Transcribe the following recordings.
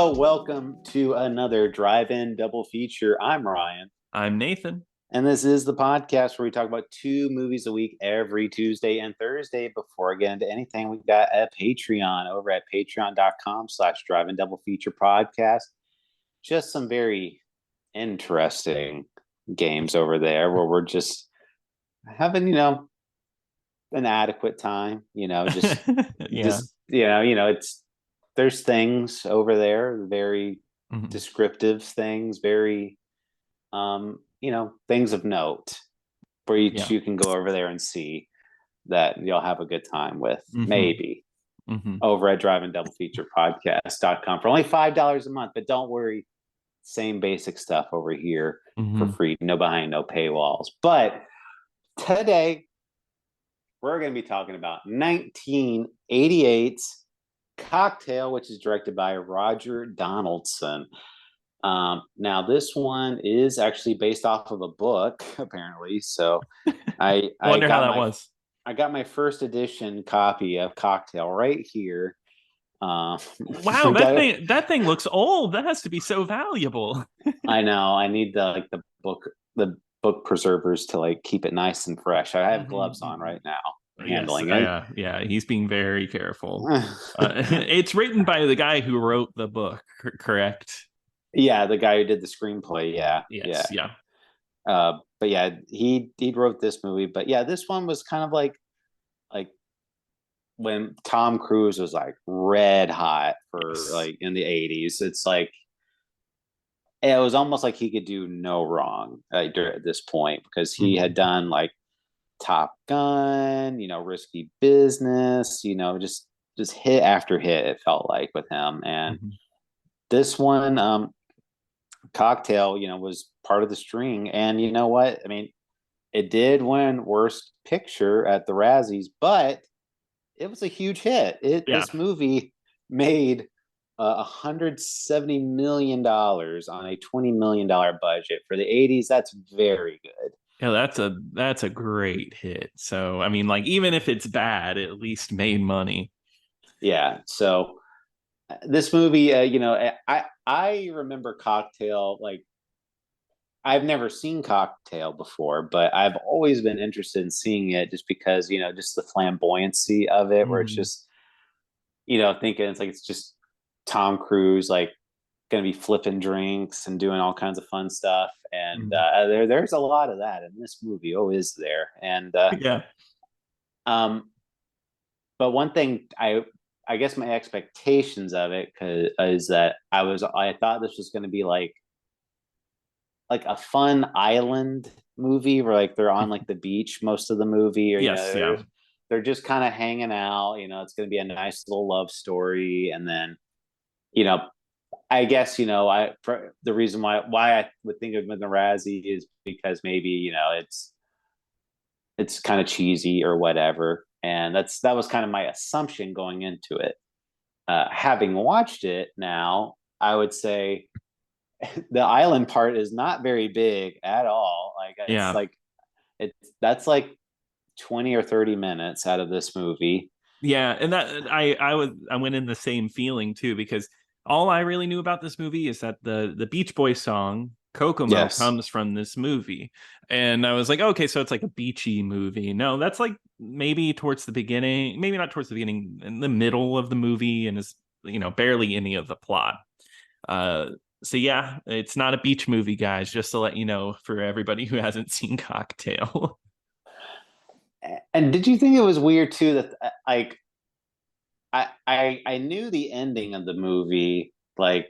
Hello, welcome to another drive-in double feature. I'm Ryan, I'm Nathan. and this is the podcast where we talk about two movies a week every Tuesday and Thursday. Before I get into anything, we've got a Patreon over at patreon.com/drive-in double feature podcast. Just some very interesting games over there where we're just having, an adequate time, just Yeah. just it's there's things over there, very Mhm. descriptive things, very things of note where Yeah. you can go over there and see that you'll have a good time with, Hmm. maybe Hmm. over at drive and double feature podcast.com for only $5 a month. But don't worry, same basic stuff over here for Hmm. free, no behind, no paywalls. But today we're going to be talking about 1988's Cocktail, which is directed by Roger Donaldson. Now, this one is actually based off of a book, apparently. So I I Wonder how got that my was. I got my first edition copy of Cocktail right here. Wow, I got it. that thing looks old. That has to be so valuable. I know. I need the book preservers to like keep it nice and fresh. I have gloves on Hmm. right now Yes, handling it. yeah, he's being very careful. It's written by the guy who wrote the book, correct? Yeah, the guy who did the screenplay. Yeah, yeah. Yes, yeah. But yeah, he wrote this movie. But yeah, this one was kind of like when Tom Cruise was like red hot for Yes. like in the 80s. It's like it was almost like he could do no wrong at this point because he had Hmm. done like Top Gun, Risky Business, just hit after hit. It felt like with him, and Hmm. this one, Cocktail, was part of the string. And you know what? I mean, it did win Worst Picture at the Razzies, but it was a huge hit. It Yeah. This movie made $170 million on a $20 million budget for the 80s. That's very good. Yeah, that's a great hit. So, I mean, like even if it's bad, it at least made money. Yeah. So this movie, I remember Cocktail. Like I've never seen Cocktail before, but I've always been interested in seeing it just because just the flamboyancy of it, where it's Hmm. just thinking it's just Tom Cruise like going to be flipping drinks and doing all kinds of fun stuff. And Hmm. there's a lot of that in this movie. Oh, is there? And Yeah. um, but one thing I guess my expectations of it is that I thought this was going to be like a fun island movie where like they're on like the beach most of the movie, or Yes, yeah. they're just kind of hanging out. It's going to be a nice little love story, and then you know I guess the reason why I would think of the Razzie is because maybe it's kind of cheesy or whatever, and that was kind of my assumption going into it. Having watched it now, I would say the island part is not very big at all. Like Yeah. it's that's like 20 or 30 minutes out of this movie. Yeah, and that I went in the same feeling too because all I really knew about this movie is that the Beach Boys song Kokomo Yes. comes from this movie. And I was like, okay, so it's like a beachy movie. No, that's like maybe towards the beginning, maybe not towards the beginning, in the middle of the movie and is, barely any of the plot. Uh so yeah, it's not a beach movie, guys, just to let you know for everybody who hasn't seen Cocktail. And did you think it was weird too that like I knew the ending of the movie, like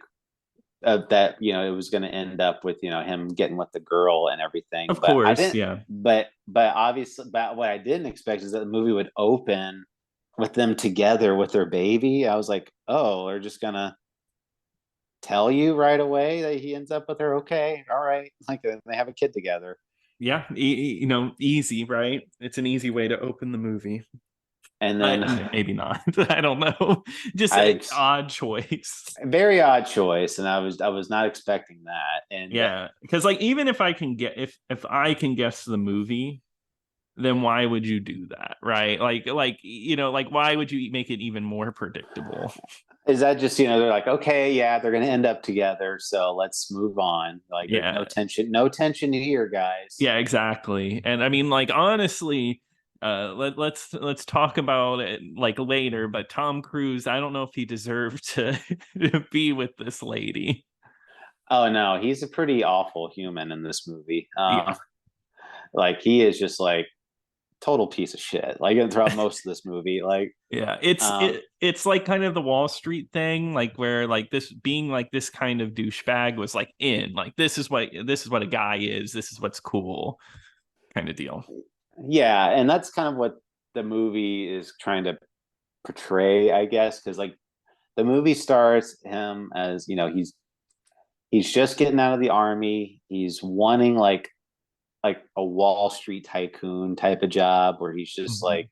that it was going to end up with him getting with the girl and everything, Of but I course, didn't. yeah. But obviously, but what I didn't expect is that the movie would open with them together with their baby. I was like, oh, they're just gonna tell you right away that he ends up with her. Okay, all right, like they have a kid together, Yeah, easy, right? It's an easy way to open the movie. and then Maybe not. I don't know. Just an I odd choice. very odd choice, and I was not expecting that, and Yeah, because like even if I can get if I can guess the movie, then why would you do that, right? Like why would you make it even more predictable? Is that just, they're like, okay, yeah, they're going to end up together, so let's move on. Like, there's Yeah, no tension here, guys. yeah, exactly. And I mean, like, honestly, let's talk about it like later. But Tom Cruise, I don't know if he deserved to to be with this lady. Oh no, he's a pretty awful human in this movie. Yeah, Like he is just like total piece of shit. Like throughout most of this movie, like, yeah. um, It's like kind of the Wall Street thing, like where like this being like this kind of douchebag was like in like this is what a guy is. This is what's cool, kind of deal. yeah, and that's kind of what the movie is trying to portray, I guess, because like the movie starts him as he's just getting out of the army. He's wanting like a Wall Street tycoon type of job where he's just Mhm. like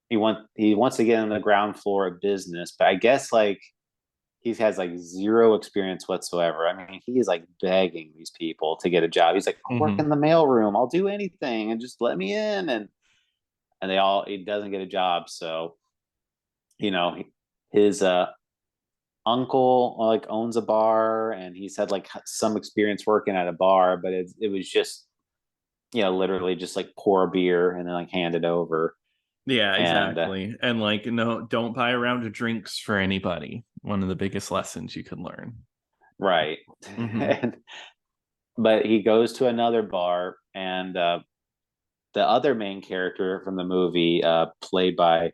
he wants to get on the ground floor of business, but I guess like he has like zero experience whatsoever. I mean, he is like begging these people to get a job. He's like, I'll work Mhm. in the mailroom, I'll do anything, and just let me in. And he doesn't get a job. So you know, his uncle like owns a bar, and he's had like some experience working at a bar, but it was just literally just like pour a beer and then like hand it over. Yeah, And exactly. And like, no, don't buy a round of drinks for anybody. One of the biggest lessons you can learn. right. Hmm. And but he goes to another bar, and the other main character from the movie, played by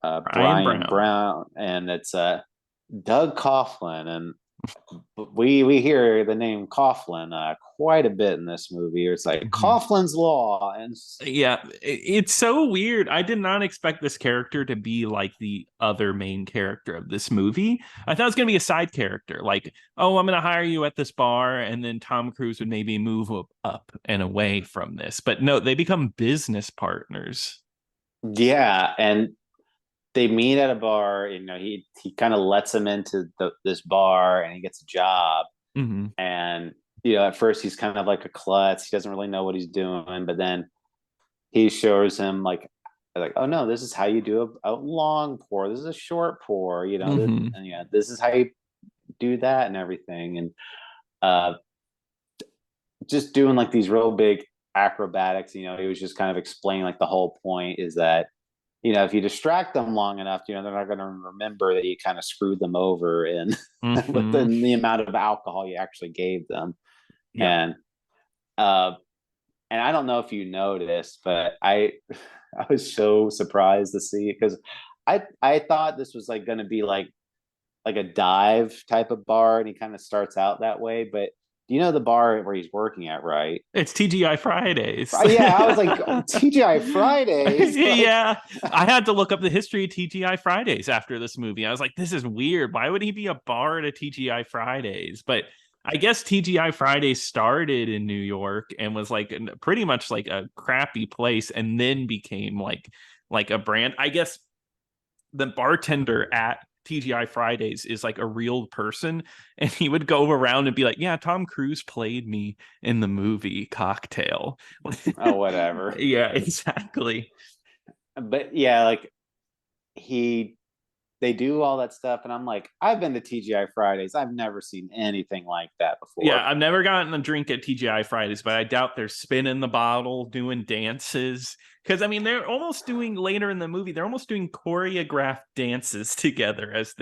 Brian Brian Brown. Brown, and it's Doug Coughlin. And we hear the name Coughlin quite a bit in this movie. It's like Mhm. Coughlin's Law, and Yeah, it's so weird. I did not expect this character to be like the other main character of this movie. I thought it was going to be a side character, like, oh, I'm going to hire you at this bar, and then Tom Cruise would maybe move up and away from this. But no, they become business partners. yeah, and they meet at a bar. He kind of lets him into this bar, and he gets a job. Hmm. And at first he's kind of like a klutz. He doesn't really know what he's doing, but then he shows him like, oh no, this is how you do a long pour. This is a short pour. Hmm. And yeah, this is how you do that and everything. And uh, just doing like these real big acrobatics. He was just kind of explaining like the whole point is that if you distract them long enough, they're not going to remember that you kind of screwed them over in Hmm. within the amount of alcohol you actually gave them. Yeah. And uh, and I don't know if you noticed, but I was so surprised to see it because I thought this was like going to be like a dive type of bar, and he kind of starts out that way. But the bar where he's working at, right? It's TGI Fridays. Yeah, I was like, oh, TGI Fridays, like, Yeah, I had to look up the history of TGI Fridays after this movie. I was like, this is weird. Why would he be a bar at a TGI Fridays? But I guess TGI Fridays started in New York and was like pretty much like a crappy place and then became like a brand. I guess the bartender at TGI Fridays is like a real person, and he would go around and be like, "Yeah, Tom Cruise played me in the movie Cocktail." oh, whatever. Yeah, exactly. But yeah, like he they do all that stuff, and I'm like, I've been to TGI Fridays. I've never seen anything like that Yeah, before. I've never gotten a drink at TGI Fridays, but I doubt they're spinning the bottle, doing dances. Because I mean, they're almost doing later in the movie. They're almost doing choreographed dances together as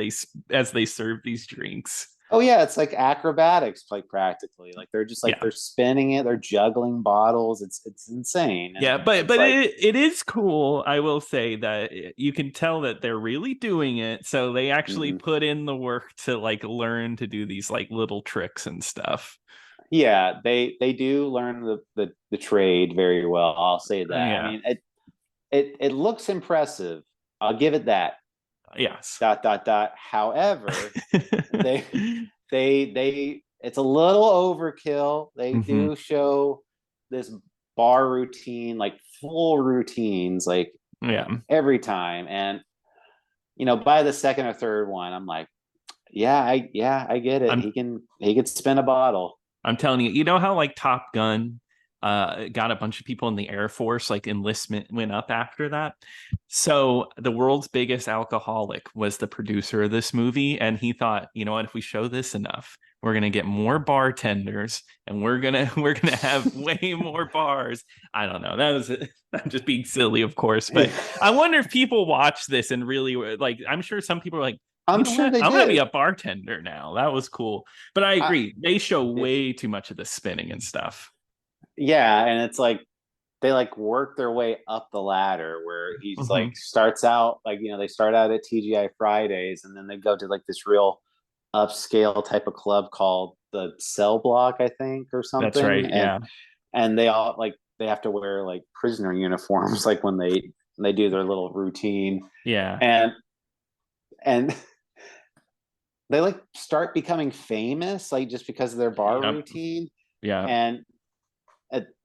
they serve these drinks. Oh yeah, it's like acrobatics, like practically. Like they're just like Yeah, they're spinning it, they're juggling bottles. It's insane, and yeah, but it's like, it is cool. I will say that you can tell that they're really doing it. So they actually mhm. put in the work to like learn to do these like little tricks and stuff. Yeah, they do learn the trade very well. I'll say that. I Yeah. mean, it looks impressive. I'll give it that. Yes. Dot dot dot. However, they they it's a little overkill. They Hmm. do show this bar routine, like full routines, like Yeah. every time. And by the second or third one, I'm like, yeah, I get it. I'm He can spin a bottle. I'm telling you, you know how like Top Gun got a bunch of people in the Air Force, like enlistment went up after that. So the world's biggest alcoholic was the producer of this movie, and he thought, you know what, if we show this enough, we're gonna get more bartenders, and we're gonna have way more bars. I don't know. That was I'm just being silly, of course, but I wonder if people watch this and really like. I'm sure some people are like, you I'm know sure what? they I'm gonna be did. a bartender now. That was cool. But I I, agree. They show yeah, way too much of the spinning and stuff. yeah, and it's like they like work their way up the ladder where he's Hmm. like starts out like they start out at TGI Fridays and then they go to like this real upscale type of club called the Cell Block, I think, or That's something, right. Yeah. and they all like they have to wear like prisoner uniforms like when they do their little routine Yeah. and and they like start becoming famous like just because of their bar Yep. routine Yeah. and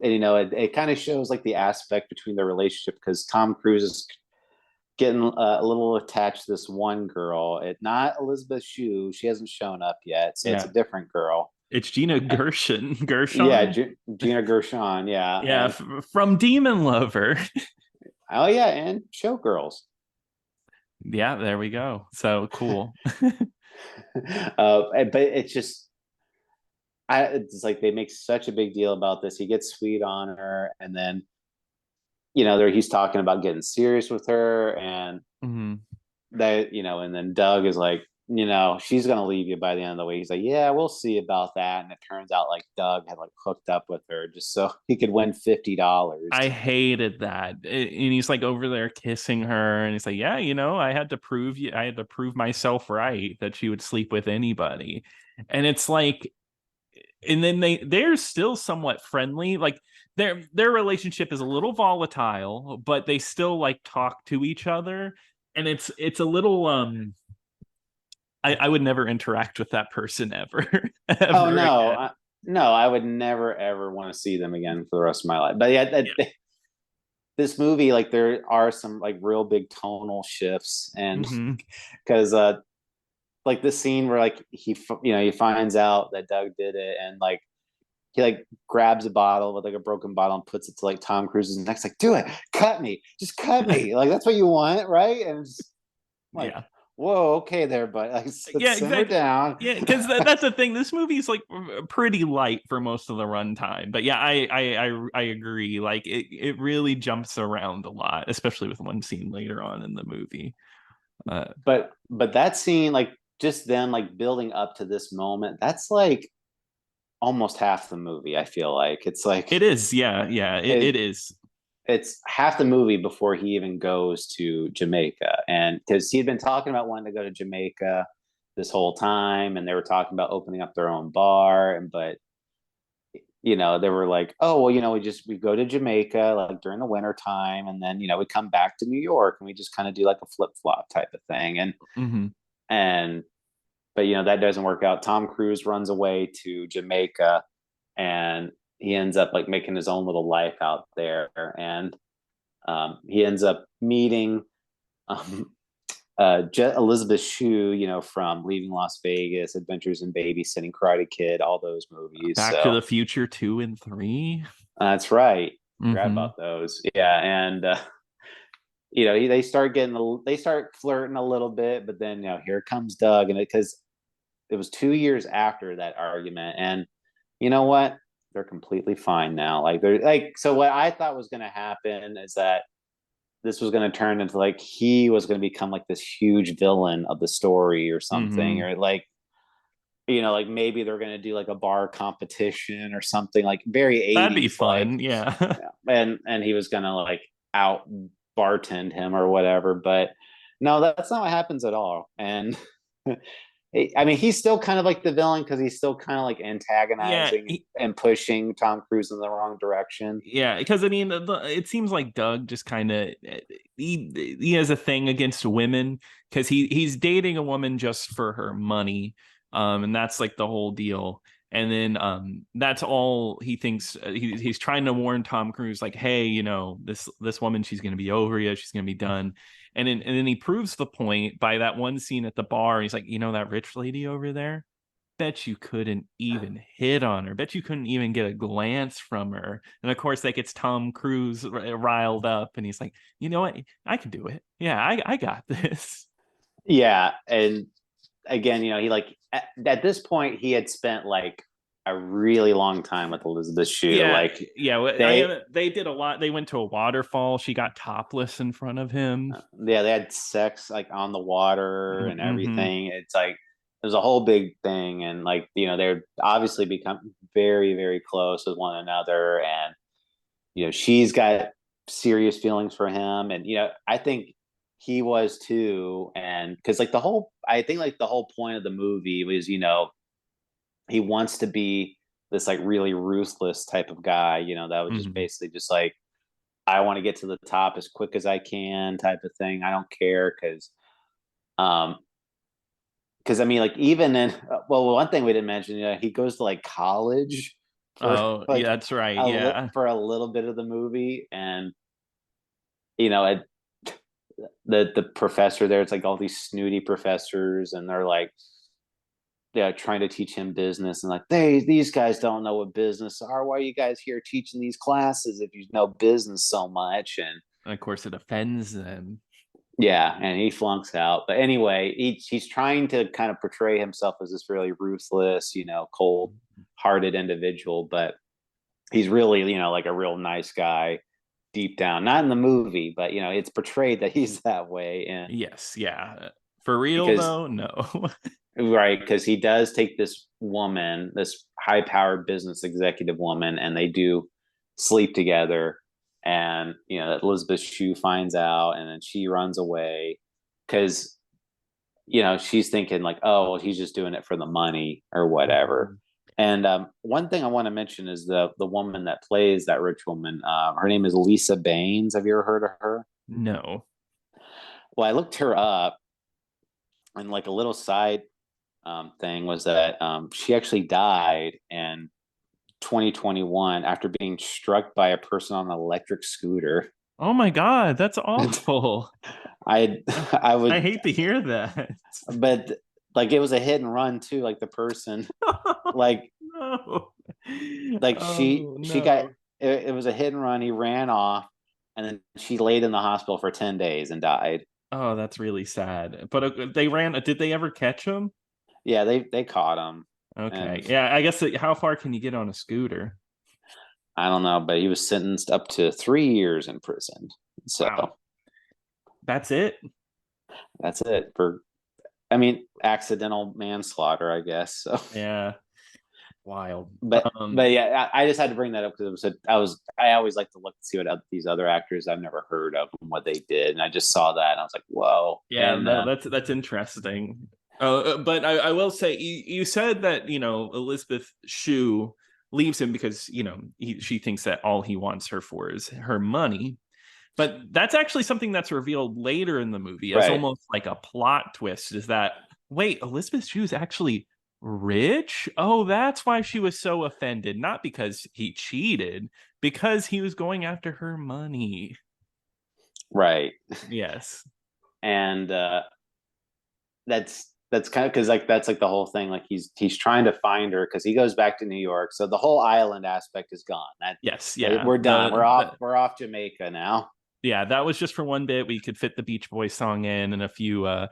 it kind of shows like the aspect between their relationship because Tom Cruise is getting a little attached to this one girl. It's not Elizabeth Shue. She hasn't shown up yet, so it's a Yeah. different girl. It's Gina And, Gershon. yeah, Gershon. Gina Gershon. Yeah, Yeah. and From Demon Lover. oh yeah, and Showgirls. Yeah. There we go. So cool. But it's just it's like they make such a big deal about this. He gets sweet on her, and then there he's talking about getting serious with her, and Hmm. and then Doug is like, she's gonna leave you by the end of the week. He's like, yeah, we'll see about that. And it turns out like Doug had like hooked up with her just so he could win I $50. hated that. And he's like over there kissing her, and he's like, "Yeah, I had to prove myself right that she would sleep with anybody." And it's like, and then they're still somewhat friendly. Like their relationship is a little volatile, but they still like talk to each other, and it's a little I would never interact with that person ever Oh ever no, again. no, I would never ever want to see them again for the rest of my life. But yeah, Yeah. this movie, like there are some like real big tonal shifts, and Hmm. because like this scene where like he finds out that Doug did it, and like he like grabs a bottle with like a broken bottle and puts it to like Tom Cruise's neck. Like, do it, cut me, just cut me. Like that's what you want, right? And it's like, Yeah. whoa, okay, there, but like, Yeah, let's simmer exactly. down. Yeah, because that's the thing. This movie is like pretty light for most of the runtime, but yeah, I agree. Like it really jumps around a lot, especially with one scene later on in the movie. Uh, But that scene, like just then, like building up to this moment, that's like almost half the movie. I feel like it's like it is, yeah, yeah, it it, is. it's half the movie before he even goes to Jamaica. And because he had been talking about wanting to go to Jamaica this whole time, and they were talking about opening up their own bar, and but they were like, oh well, we go to Jamaica like during the winter time, and then we come back to New York, and we just kind of do like a flip flop type of thing, Hmm. and but that doesn't work out. Tom Cruise runs away to Jamaica, and he ends up like making his own little life out there, and he ends up meeting um, Elisabeth Shue, from Leaving Las Vegas, Adventures in Babysitting, Karate Kid, all those movies. Back to So the Future 2 and 3. that's right. Forgot Hmm. about those. Yeah, and they start flirting a little bit, but then here comes Doug, and because it was 2 years after that argument, and you know what? They're completely fine now. Like they're like so. What I thought was going to happen is that this was going to turn into like he was going to become like this huge villain of the story or something, Hmm. or like like maybe they're going to do like a bar competition or something like very That'd be 80s like fun, yeah. and he was going to like out bartend him or whatever, but no, that's not what happens at all. And I mean, he's still kind of like the villain because he's still kind of like Yeah, antagonizing and pushing Tom Cruise in the wrong direction. yeah, because I mean, it seems like Doug just kind of he has a thing against women because he's dating a woman just for her money, and that's like the whole deal. And then that's all he thinks. He's trying to warn Tom Cruise, like, hey, this woman, she's gonna be over you, she's gonna be done. And then he proves the point by that one scene at the bar. He's like, that rich lady over there. bet you couldn't even hit on her. Bet you couldn't even get a glance from her. And of course, that gets Tom Cruise riled up, and he's like, you know what? I can do it. Yeah, I got this. Yeah, and again, he like at this point he had spent like a really long time with Elizabeth Shue. Yeah, Like yeah. they, They did a lot. They went to a waterfall. She got topless in front of him. yeah, they had sex like on the water and Mm-hmm. everything. It's like there's a whole big thing, and like they're obviously become very very close with one another, and she's got serious feelings for him, and I think he was too, and because like I think like the whole point of the movie was he wants to be this like really ruthless type of guy, that was just Mm-hmm. basically just like, I want to get to the top as quick as I can type of thing. I don't care um because I mean like even in well, one thing we didn't mention, he goes to like college for Oh, yeah, like that's right. Yeah. for a little bit of the movie, and it, the professor there, it's like all these snooty professors, and they're like, yeah, trying to teach him business, and like these guys don't know what business are. Why are you guys here teaching these classes if you know business so much? And And of course, it offends them. yeah, and he flunks out. But anyway, he's trying to kind of portray himself as this really ruthless, cold-hearted individual, but he's really, like a real nice guy deep down. Not in the movie, but it's portrayed that he's that way, and Yes, yeah. For real because though, no. right, because he does take this woman, this high-powered business executive woman, and they do sleep together. And Elizabeth Shue finds out, and then she runs away because she's thinking like, oh, well, he's just doing it for the money or whatever. Mhm. And one thing I want to mention is the woman that plays that rich woman. Her name is Lisa Baines. Have you ever heard of her? No. Well, I looked her up, and like a little side thing was that she actually died in 2021 after being struck by a person on an electric scooter. Oh my God, that's awful. I I I would, hate to hear that. but like it was a hit and run too. Like the person, like No. she Oh she got, no. it was a hit and run. He ran off, and then she laid in the hospital for 10 days and died. Oh, that's really sad. But they ran. Did they ever catch him? Yeah, they caught him, Okay. and Yeah, I guess how far can you get on a scooter? I don't know, but he was sentenced up to 3 years in prison. So Wow. That's it? that's it for, I mean, accidental manslaughter, I guess. So, Yeah. Wild. but yeah, I just had to bring that up because I always like to look and see what these other actors I've never heard of and what they did, and I just saw that and I was like, whoa. Yeah, And no, that's interesting. But I will say you said that Elizabeth Shue leaves him because she thinks that all he wants her for is her money. But that's actually something that's revealed later in the movie as right, almost like a plot twist. Is that wait, Elizabeth Shue is actually rich? Oh, that's why she was so offended. Not because he cheated, because he was going after her money. right, Yes. and that's kind of because like that's like the whole thing. Like he's trying to find her because he goes back to New York, so the whole island aspect is gone. Yes. That Yeah. we're done. We're off Jamaica now. Yeah, that was just for one bit. We could fit the Beach Boys song in and a few like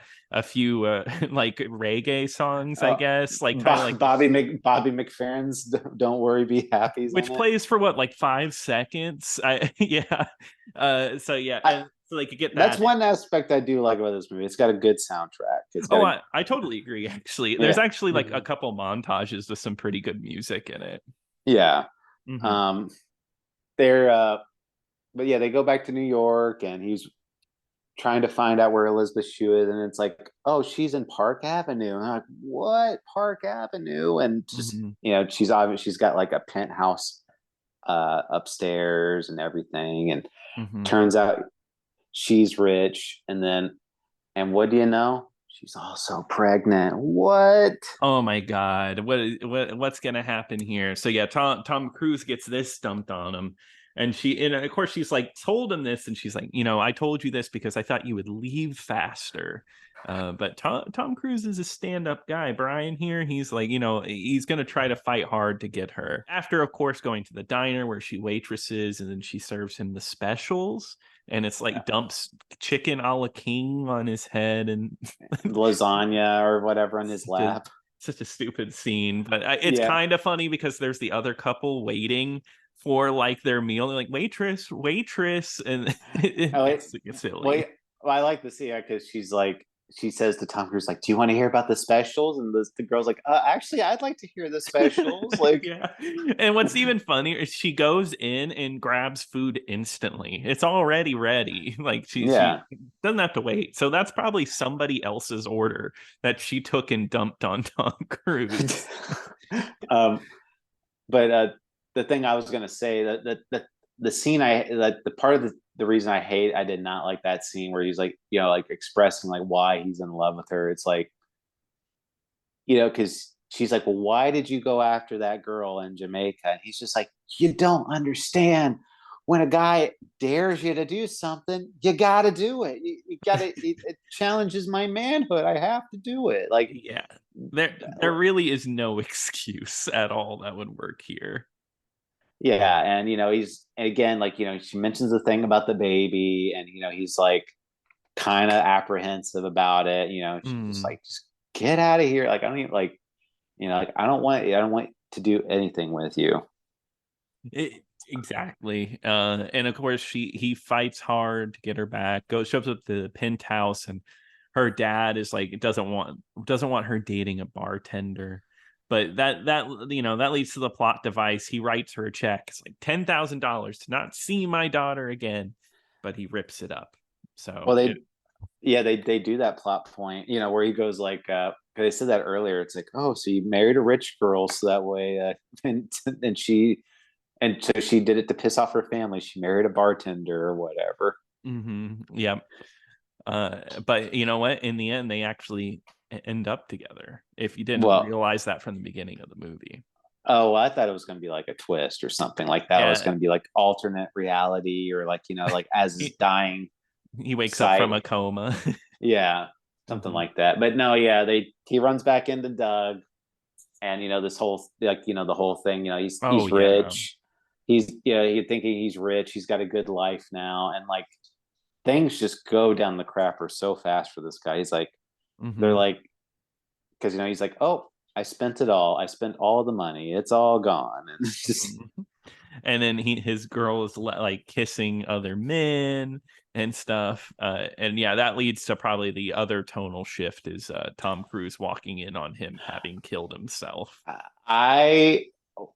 reggae songs, I Uh, guess, like kind of like Bobby McFerrin's "Don't Worry, Be Happy's" which in it. plays for what, like 5 seconds. I yeah. So yeah, I and so they could get That's that in. one aspect I do like about this movie. It's got a good soundtrack. It's got Oh, a, I totally agree, actually. There's yeah, actually like a couple montages with some pretty good music in it. yeah. Hmm. Um, they're but yeah, they go back to New York, and he's trying to find out where Elizabeth Shue is, and it's like, oh, she's in Park Avenue. And I'm like, what, Park Avenue? And just Hmm. she's got like a penthouse upstairs and everything, and Hmm. turns out she's rich, and what do you know? She's also pregnant. What? Oh my God. What's gonna happen here? So yeah, Tom Cruise gets this dumped on him. And of course she's like told him this, and she's like, I told you this because I thought you would leave faster. But Tom Cruise is a stand-up guy. Brian here, he's like, he's gonna try to fight hard to get her. After, of course, going to the diner where she waitresses, and then she serves him the specials, and it's like dumps chicken a la king on his head and lasagna or whatever in his lap. Such a stupid scene, but it's Yeah. kind of funny because there's the other couple waiting for like their meal. They're like, waitress, and it's silly. Wait, well, I like to see her because she says to Tom Cruise, like, "Do you want to hear about the specials?" And the girl's like, "Actually, I'd like to hear the specials." Like, Yeah. And what's even funnier is she goes in and grabs food instantly. It's already ready. Like she doesn't have to wait. So that's probably somebody else's order that she took and dumped on Tom Cruise. But the thing I was gonna say, that the scene, the part of the reason I did not like that scene where he's like, like expressing like why he's in love with her. It's like, because she's like, well, why did you go after that girl in Jamaica? And he's just like, you don't understand. When a guy dares you to do something, you got to do it. You got to. It challenges my manhood. I have to do it. Like, yeah, there really is no excuse at all that would work here. Yeah, and he's again, like, she mentions the thing about the baby, and he's like kind of apprehensive about it. She's just like, just get out of here. Like, I don't even like, like, I don't want to do anything with you. Exactly. And of course he fights hard to get her back, shows up at the penthouse, and her dad is like, doesn't want her dating a bartender. But that leads to the plot device. He writes her a check. It's like $10,000 to not see my daughter again, but he rips it up. So Well, they do that plot point, where he goes like, 'cause they said that earlier. It's like, oh, so you married a rich girl so that way, and so she did it to piss off her family. She married a bartender or whatever. Yeah. But you know what? In the end, they actually end up together. If you didn't Well, realize that from the beginning of the movie. oh, I thought it was going to be like a twist or something like that. It was Yeah. going to be like alternate reality, or like, like as his dying He wakes up sight. from a coma. Yeah, something like that. But no, yeah, he runs back into Doug, and this whole, like, the whole thing. He's Yeah. rich. He's thinking he's rich. He's got a good life now, and like things just go down the crapper so fast for this guy. He's like, they're like, because he's like, oh, I spent it all. I spent all the money. It's all gone, and it's just. And then his girl is like kissing other men and stuff. And yeah, that leads to probably the other tonal shift is Tom Cruise walking in on him having killed himself. I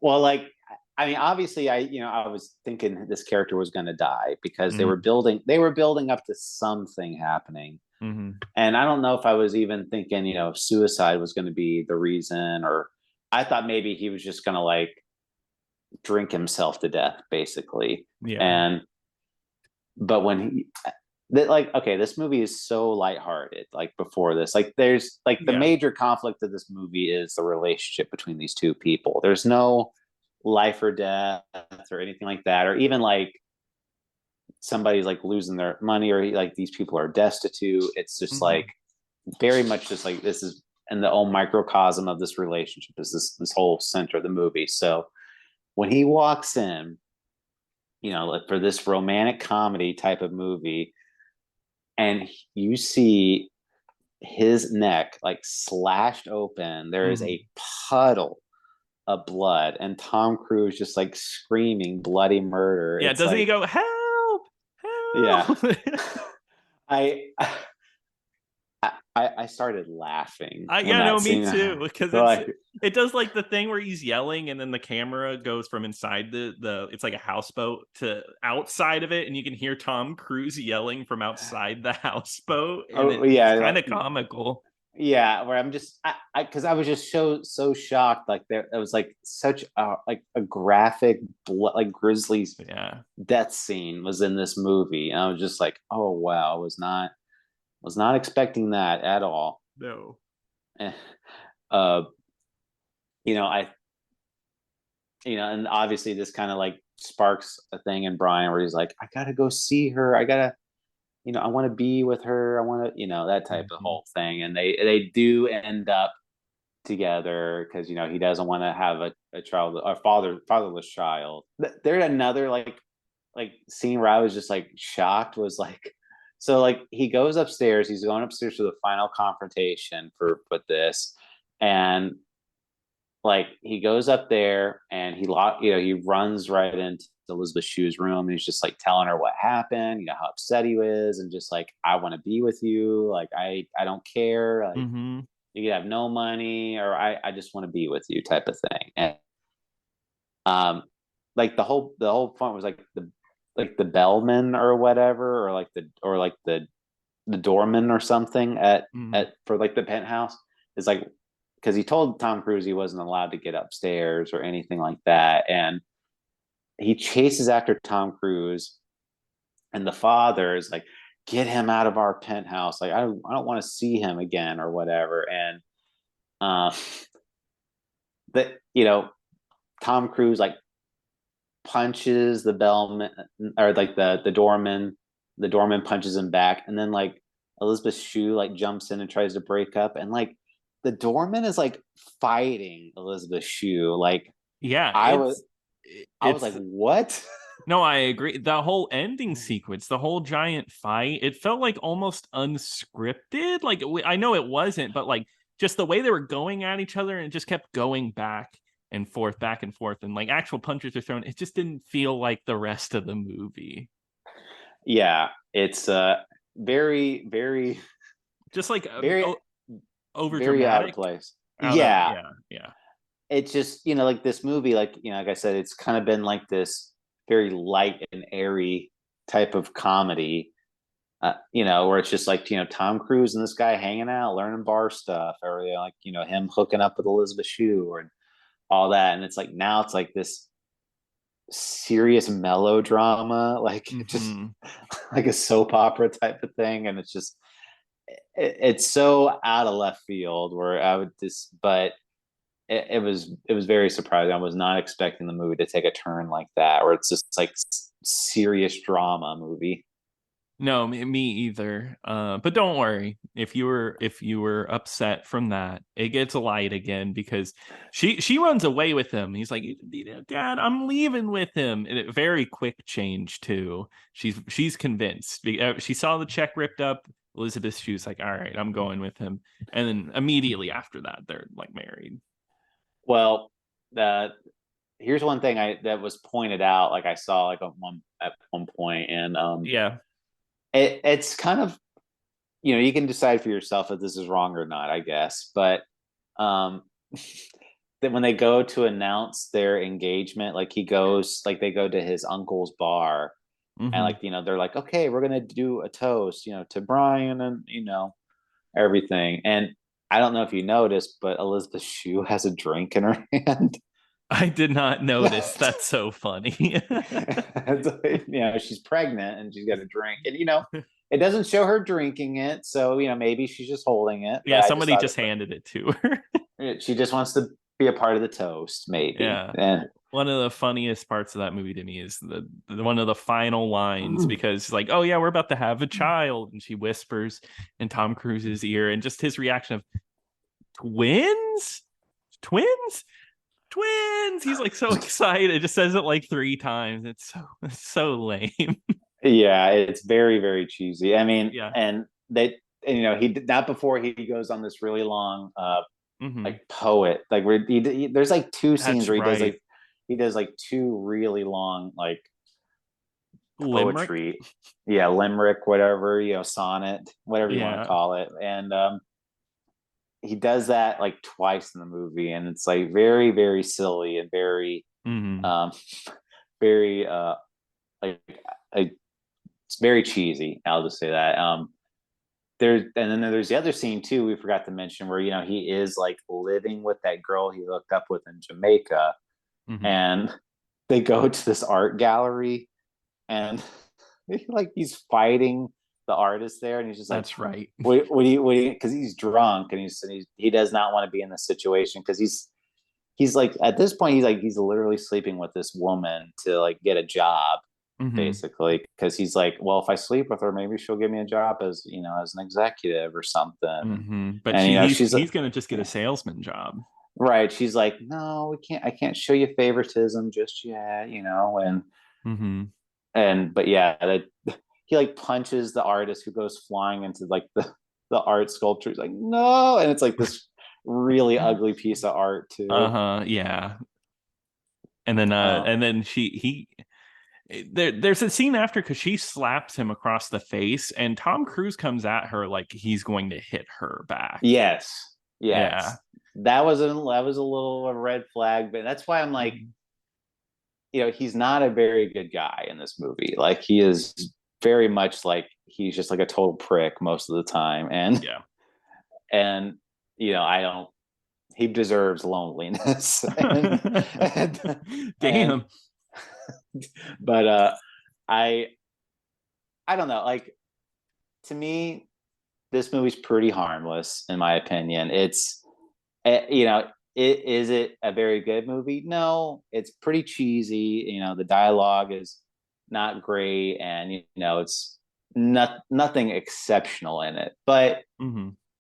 well, like, I mean, obviously, I was thinking this character was going to die because they were building up to something happening. And I don't know if I was even thinking, suicide was going to be the reason, or I thought maybe he was just going to like drink himself to death, basically. Yeah. But when okay, this movie is so lighthearted. Like before this, like there's like the major conflict of this movie is the relationship between these two people. There's no life or death or anything like that, or even like somebody's like losing their money, or like these people are destitute. It's just like very much just like this is, and the whole microcosm of this relationship is this whole center of the movie. So when he walks in, like for this romantic comedy type of movie, and you see his neck like slashed open, there is a puddle of blood, and Tom Cruise just like screaming bloody murder. Yeah, doesn't he go, help, help? Yeah. I I started laughing. Me too, because like, it does like the thing where he's yelling and then the camera goes from inside the it's like a houseboat to outside of it, and you can hear Tom Cruise yelling from outside the houseboat, and it's kind of comical. Yeah, where I'm just because I was just so shocked. Like it was like such a graphic like grisly death scene was in this movie, and I was just like, oh wow, I was not expecting that at all. No. And obviously this kind of like sparks a thing in Brian where he's like, I gotta go see her. I gotta I want to be with her. I want to, that type of Mhm. whole thing. And they do end up together because he doesn't want to have a child, a fatherless child. There's another like scene where I was just like shocked was like, so like he goes upstairs, he's going upstairs for the final confrontation for with this, and like he goes up there and he runs right into Elizabeth Shue's room and he's just like telling her what happened, how upset he is, and just like, I want to be with you, like I don't care, like Mhm. you could have no money, or I just want to be with you type of thing. And um like the whole point was like the bellman or whatever, or like the doorman or something Mhm. at for like the penthouse is like, because he told Tom Cruise he wasn't allowed to get upstairs or anything like that, and he chases after Tom Cruise, and the father is like, get him out of our penthouse, like I don't want to see him again or whatever. And uh that Tom Cruise like punches the bellman, or like the doorman punches him back, and then like Elizabeth Shue like jumps in and tries to break up, and like the doorman is like fighting Elizabeth Shue. Like Yeah, I was I was like, it's what? no, I agree. The whole ending sequence, the whole giant fight, it felt like almost unscripted. Like I know it wasn't, but like just the way they were going at each other and it just kept going back and forth, and like actual punches are thrown. It just didn't feel like the rest of the movie. Yeah, it's very very Just like very over very out of dramatic. place. Out of Yeah, yeah, yeah. it's just like this movie, like like I said, it's kind of been like this very light and airy type of comedy, where it's just like, Tom Cruise and this guy hanging out, learning bar stuff, or like, him hooking up with Elizabeth Shue or all that. And it's like, now it's like this serious melodrama, like just Mm-hmm. like a soap opera type of thing. And it's so out of left field where I would just, but it was very surprising. I was not expecting the movie to take a turn like that, where it's just like serious drama movie. No, me either. But don't worry. If you were upset from that, it gets light again because she runs away with him. He's like, Dad, I'm leaving with him. And a very quick change too. She's convinced. She saw the check ripped up. Elizabeth Shue's like, all right, I'm going with him. And then immediately after that, they're like married. Well, the here's one thing I that was pointed out, like I saw like at one point, and Yeah, it's kind of, you can decide for yourself if this is wrong or not, I guess. But um that when they go to announce their engagement, like they go to his uncle's bar, and hmm, like, they're like, okay, we're gonna do a toast, to Brian, and everything. And I don't know if you noticed, but Elizabeth Shue has a drink in her hand. I did not notice. That's so funny. She's pregnant and she's got a drink, and it doesn't show her drinking it, so maybe she's just holding it. But Yeah, I just somebody thought just handed it to her. she just wants to be a part of the toast, maybe. Yeah. And One of the funniest parts of that movie to me is the one of the final lines, because like, oh yeah, we're about to have a child, and she whispers in Tom Cruise's ear, and just his reaction of twins, twins, twins. He's like so excited. It just says it like three times. It's so lame. yeah, it's very very cheesy. I mean, Yeah. and he did not before he goes on this really long Hmm. like poet, like where there's like two scenes That's where right. he does like two really long like Limerick. poetry, yeah, limerick, whatever, sonnet, whatever you want to Yeah. call it. And he does that like twice in the movie, and it's like very very silly and very Hmm. um very like, it's very cheesy, I'll just say that. And then there's the other scene too we forgot to mention, where he is like living with that girl he hooked up with in Jamaica, Hmm. and they go to this art gallery, and like he's fighting the artist there, and he's just like, That's right. what do you, because he's drunk, and he does not want to be in this situation, because he's like, at this point he's like, he's literally sleeping with this woman to like get a job, basically, because he's like, well, if I sleep with her, maybe she'll give me a job as as an executive or something. But And he's gonna just get a salesman job. right. She's like, no, we can't. I can't show you favoritism just yet, but yeah, he like punches the artist who goes flying into like the art sculpture. He's like, no, and it's like this really ugly piece of art too. Yeah. And then Um, there's a scene after because she slaps him across the face, and Tom Cruise comes at her like he's going to hit her back. yes, Yeah. yes, that was a little a red flag, but that's why I'm like, he's not a very good guy in this movie. Like he is very much like he's just like a total prick most of the time, and Yeah. and I don't. He deserves loneliness, and Damn. but I I don't know. Like to me, this movie's pretty harmless in my opinion. It's is it a very good movie? No, it's pretty cheesy. The dialogue is not great, and it's nothing exceptional in it. But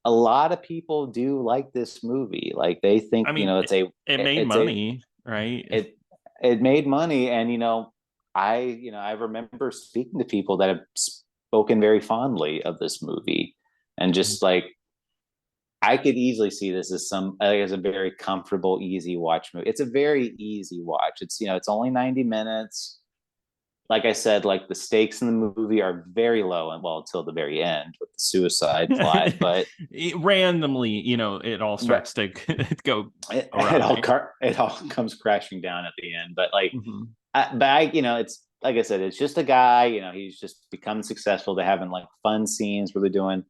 a lot of people do like this movie. Like they think I mean, it made it's a money, right? it it made money, and I remember speaking to people that have spoken very fondly of this movie, and just like I could easily see this as a very comfortable, easy watch movie. It's a very easy watch. It's only 90 minutes. Like I said, like the stakes in the movie are very low, and well, until the very end with the suicide plot. But Randomly, it all but starts to go it all awry. it all comes crashing down at the end. But like, Mm-hmm. it's like I said, it's just a guy. He's just become successful. They're having like fun scenes where they're doing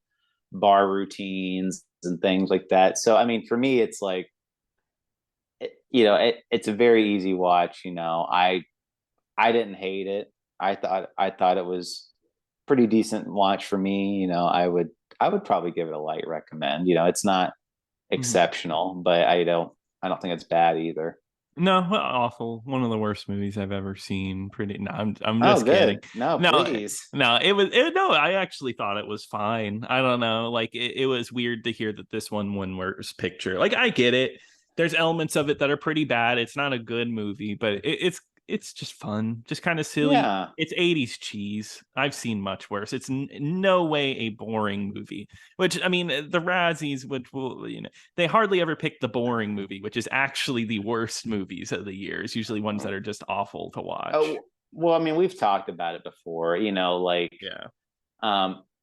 bar routines and things like that. So I mean, for me, it's like, it's a very easy watch. I didn't hate it. I thought it was pretty decent watch for me. I would probably give it a light recommend. It's not Mm-hmm. exceptional, but I don't think it's bad either. No, well, awful. One of the worst movies I've ever seen. Pretty. No, I'm Oh, just kidding. good. No, No, please. no, no. I actually thought it was fine. I don't know. Like it was weird to hear that this one won worst picture. Like I get it. There's elements of it that are pretty bad. It's not a good movie, but it's just fun, just kind of silly. Yeah. It's 80s cheese. I've seen much worse. It's no way a boring movie. Which I mean, the Razzies, which will they hardly ever pick the boring movie, which is actually the worst movies of the year. It's usually ones that are just awful to watch. Oh, well, I mean, we've talked about it before, Yeah.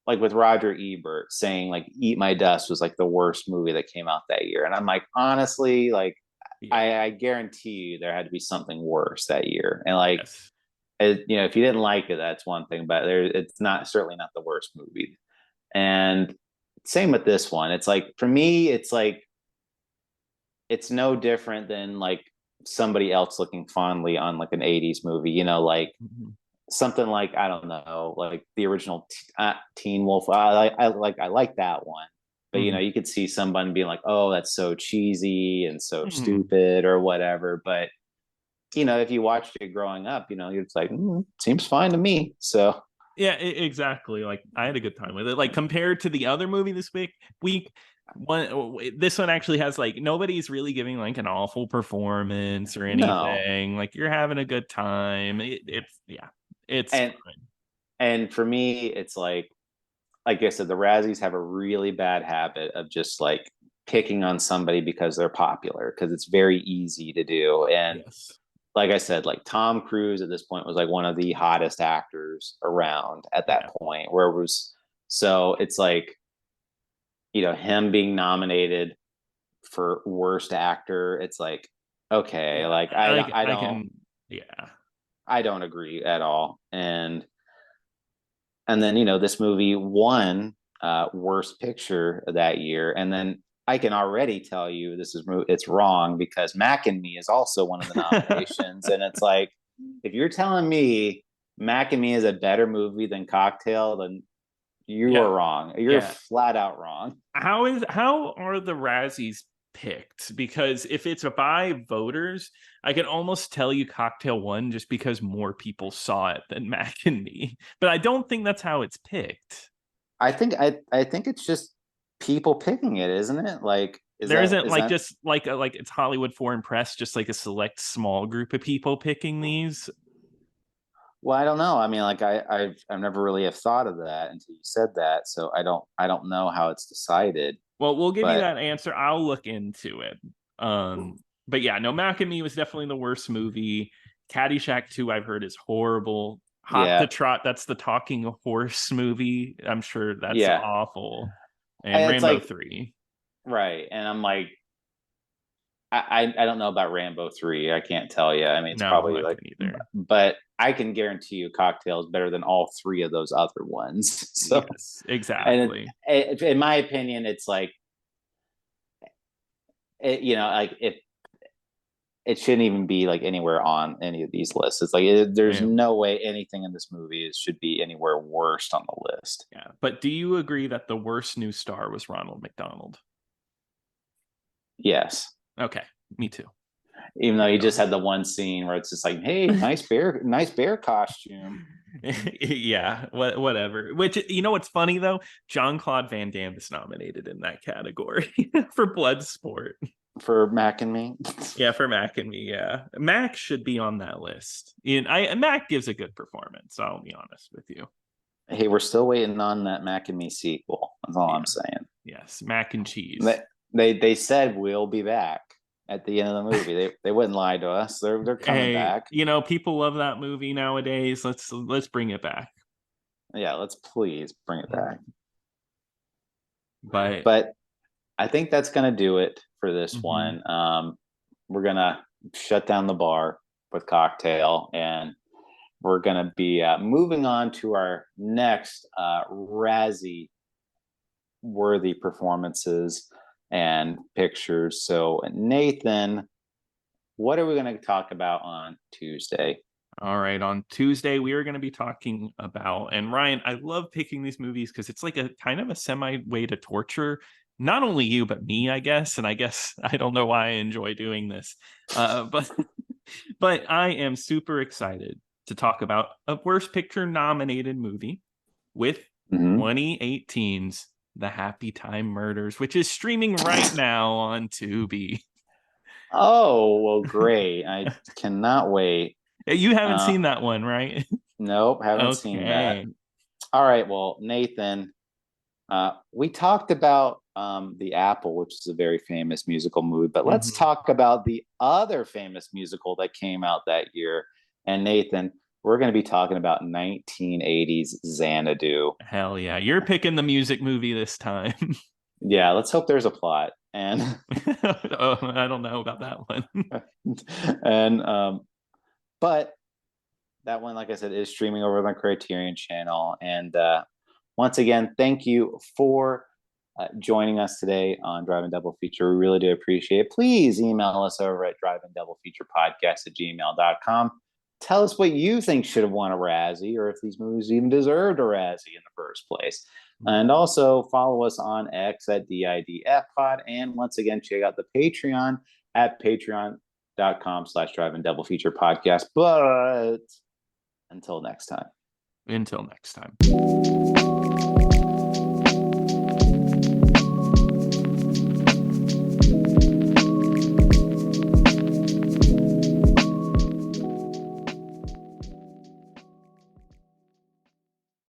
like with Roger Ebert saying like Eat My Dust was like the worst movie that came out that year. And I'm like, honestly, like Yeah. I guarantee you there had to be something worse that year. And like, Yes. if you didn't like it, that's one thing, but it's not certainly not the worst movie. And same with this one. It's like for me, it's like it's no different than like somebody else looking fondly on like an 80s movie, like Mhm. something like I don't know, like the original Teen Wolf. I like that one, but Mhm. you could see someone being like, "Oh, that's so cheesy and so Mhm. stupid" or whatever. But if you watched it growing up, you're just like, seems fine to me. So Yeah, exactly. Like I had a good time with it. Like compared to the other movie this week, this one actually has like nobody's really giving like an awful performance or no, anything. Like you're having a good time. It's yeah, it's and fine. and for me, it's like I said, the Razzies have a really bad habit of just like picking on somebody because they're popular, because it's very easy to do. And Yes. like I said, like Tom Cruise at this point was like one of the hottest actors around at that Yeah. point, where it was so it's like, him being nominated for worst actor. It's like, okay, Yeah. like I don't, I I don't, can. Yeah. I don't agree at all. And then this movie won worst picture that year, and then I can already tell you it's wrong, because Mac and Me is also one of the nominations, and it's like, if you're telling me Mac and Me is a better movie than Cocktail, then you Yeah. are wrong. You're Yeah. flat out wrong. How are the Razzies picked, because if it's by voters, I can almost tell you Cocktail won just because more people saw it than Mac and Me. But I don't think that's how it's picked. I think it's just people picking it, isn't it? Like, There isn't is like that? just like like it's Hollywood Foreign Press, just like a select small group of people picking these. Well, I don't know. I mean, like I've never really have thought of that until you said that. So I don't know how it's decided. Well, we'll give you But that answer. I'll look into it. But yeah, no, Mac and Me was definitely the worst movie. Caddyshack 2, I've heard, is horrible. Hot to yeah, Trot, that's the talking horse movie. I'm sure that's yeah, awful. And and it's Rambo like 3. right. And I'm like, I don't know about Rambo 3. I can't tell you. I mean, it's No, probably I like, can't either. but I can guarantee you, Cocktail is better than all three of those other ones. So, Yes, and exactly. in my opinion, it's like, like if it shouldn't even be like anywhere on any of these lists. It's like there's Yeah. no way anything in this movie should be anywhere worst on the list. Yeah. But do you agree that the worst new star was Ronald McDonald? Yes, Okay, me too. even though There he you just had the one scene where it's just like, hey, nice bear costume. go. Yeah, whatever. Which, you know what's funny though? Jean-Claude Van Damme is nominated in that category for Bloodsport. For Mac and Me. Yeah, for Mac and Me. Yeah, Mac should be on that list. Mac gives a good performance. I'll be honest with you. Hey, we're still waiting on that Mac and Me sequel. That's all Yeah. I'm saying. Yes, mac and cheese. They said we'll be back at the end of the movie. They wouldn't lie to us. They're coming Hey, back. people love that movie nowadays. Let's bring it back. Yeah, let's please bring it back. But But I think that's gonna do it for this mhm. one. We're gonna shut down the bar with Cocktail, and we're gonna be moving on to our next Razzie worthy performances and pictures. So, Nathan, what are we going to talk about on Tuesday? All right, on Tuesday we are going to be talking about, and Ryan, I love picking these movies because it's like a kind of a semi way to torture not only you but me, I guess. And I guess I don't know why I enjoy doing this, but but I am super excited to talk about a Worst Picture nominated movie with Mm-hmm. 2018's The Happy Time Murders, which is streaming right now on Tubi. Oh, well, great. I cannot wait. You haven't Uh, seen that one, right? nope, haven't seen that. Okay. All right, well, Nathan, we talked about The Apple, which is a very famous musical movie, but let's Mhm. talk about the other famous musical that came out that year. And Nathan, we're going to be talking about 1980s Xanadu. Hell yeah. You're picking the music movie this time. Yeah, let's hope there's a plot. And Oh, I don't know about that one. and but that one, like I said, is streaming over on the Criterion channel. And once again, thank you for joining us today on Driving Double Feature. We really do appreciate it. Please email us over at drivingdoublefeaturepodcast@gmail.com. Tell us what you think should have won a Razzie, or if these movies even deserved a Razzie in the first place. And also follow us on X at DIDFpod. And once again, check out the Patreon at patreon.com/driving double feature podcast. But until next time. Until next time.